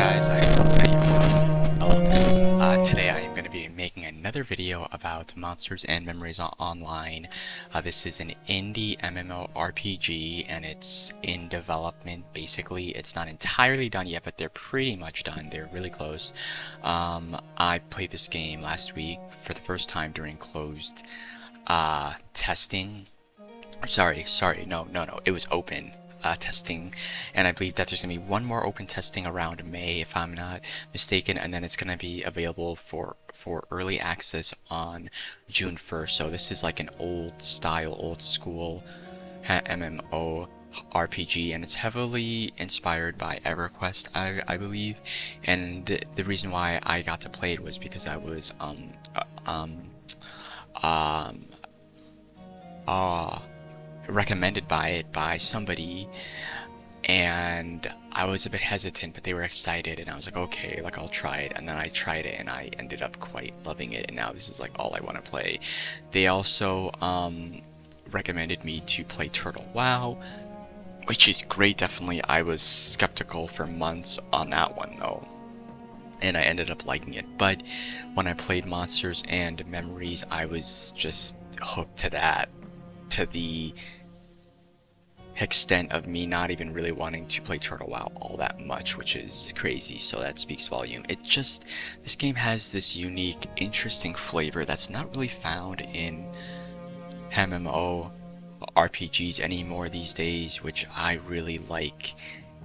guys, I am today I am going to be making another video about Monsters and Memories Online. This is an indie MMORPG and it's in development. Basically, it's not entirely done yet, but they're pretty much done. They're really close. I played this game last week for the first time during closed testing. Sorry, no, it was open. Testing, and I believe that there's going to be one more open testing around May, if I'm not mistaken, and then it's going to be available for early access on June 1st. So this is like an old style, old school MMO RPG, and it's heavily inspired by EverQuest, I believe. And the reason why I got to play it was because I was recommended by somebody, and I was a bit hesitant, but they were excited, and I was like, okay, like I'll try it. And then I tried it, and I ended up quite loving it, and now this is like all I want to play. They also recommended me to play Turtle WoW, which is great. Definitely, I was skeptical for months on that one though, and I ended up liking it. But when I played Monsters and Memories, I was just hooked to that, to the extent of me not even really wanting to play Turtle WoW all that much, which is crazy. So that speaks volume. This game has this unique, interesting flavor that's not really found in MMO RPGs anymore these days, which I really like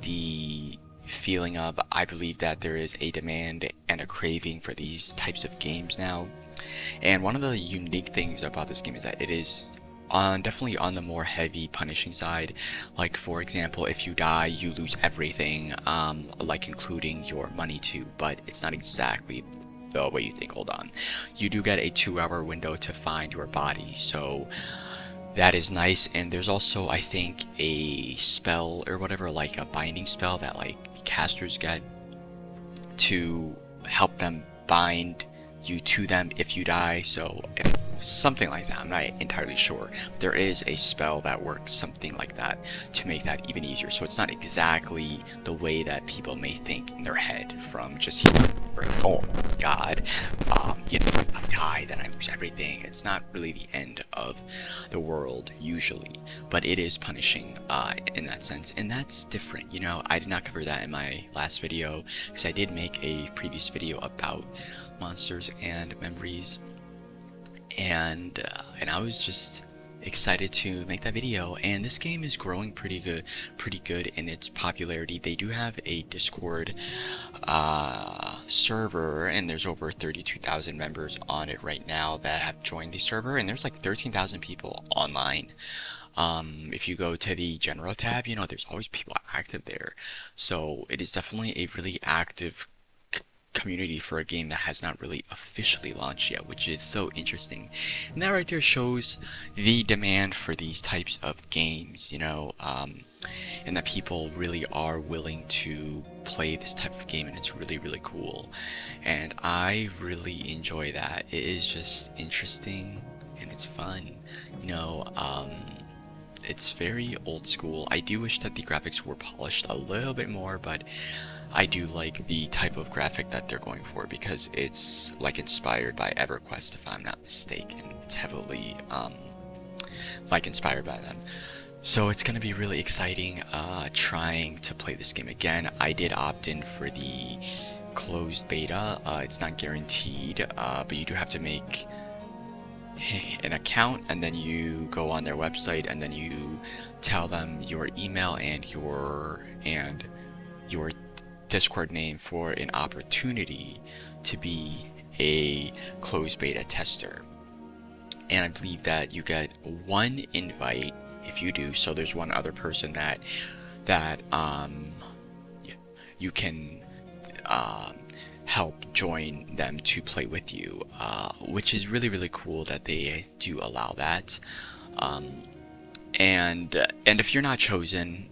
the feeling of. I believe that there is a demand and a craving for these types of games now. And one of the unique things about this game is that it is definitely on the more heavy punishing side. Like, for example, if you die, you lose everything, like including your money too, but it's not exactly the way you think. Hold on. You do get a 2-hour window to find your body, so that is nice. And there's also, I think, a spell or whatever, like a binding spell that like casters get to help them bind you to them if you die. So if something like that, I'm not entirely sure. There is a spell that works something like that to make that even easier. So it's not exactly the way that people may think in their head from just hearing, oh my god, if I die, then I lose everything. It's not really the end of the world usually, but it is punishing in that sense, and that's different. I did not cover that in my last video because I did make a previous video about Monsters and Memories, and I was just excited to make that video. And this game is growing pretty good in its popularity. They do have a Discord server, and there's over 32,000 members on it right now that have joined the server, and there's like 13,000 people online. If you go to the general tab, there's always people active there, so it is definitely a really active community for a game that has not really officially launched yet, which is so interesting. And that right there shows the demand for these types of games, and that people really are willing to play this type of game, and it's really cool. And I really enjoy that. It is just interesting and it's fun. It's very old school. I do wish that the graphics were polished a little bit more, but I do like the type of graphic that they're going for because it's like inspired by EverQuest, if I'm not mistaken. It's heavily like inspired by them. So it's going to be really exciting trying to play this game again. I did opt in for the closed beta. It's not guaranteed, but you do have to make an account, and then you go on their website, and then you tell them your email and your Discord name for an opportunity to be a closed beta tester. And I believe that you get one invite if you do. So there's one other person that you can help join them to play with you, which is really cool that they do allow that. And if you're not chosen,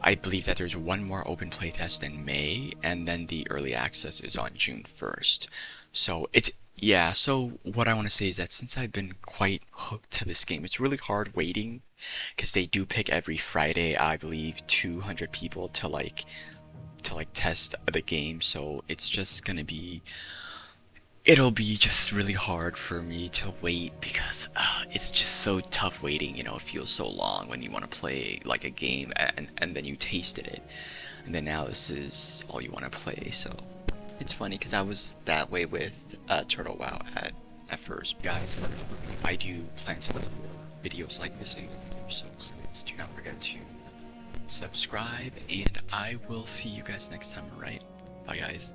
I believe that there's one more open playtest in May, and then the early access is on June 1st. So so what I want to say is that since I've been quite hooked to this game, it's really hard waiting because they do pick every Friday, I believe, 200 people to to like test the game, so it's just gonna be it'll be just really hard for me to wait because it's just so tough waiting, you know. It feels so long when you want to play like a game and then you tasted it, and then now this is all you want to play. So it's funny because I was that way with Turtle WoW at first. Guys, I do plan to make videos like this in the future, so please do not forget to subscribe, and I will see you guys next time, alright? Bye guys.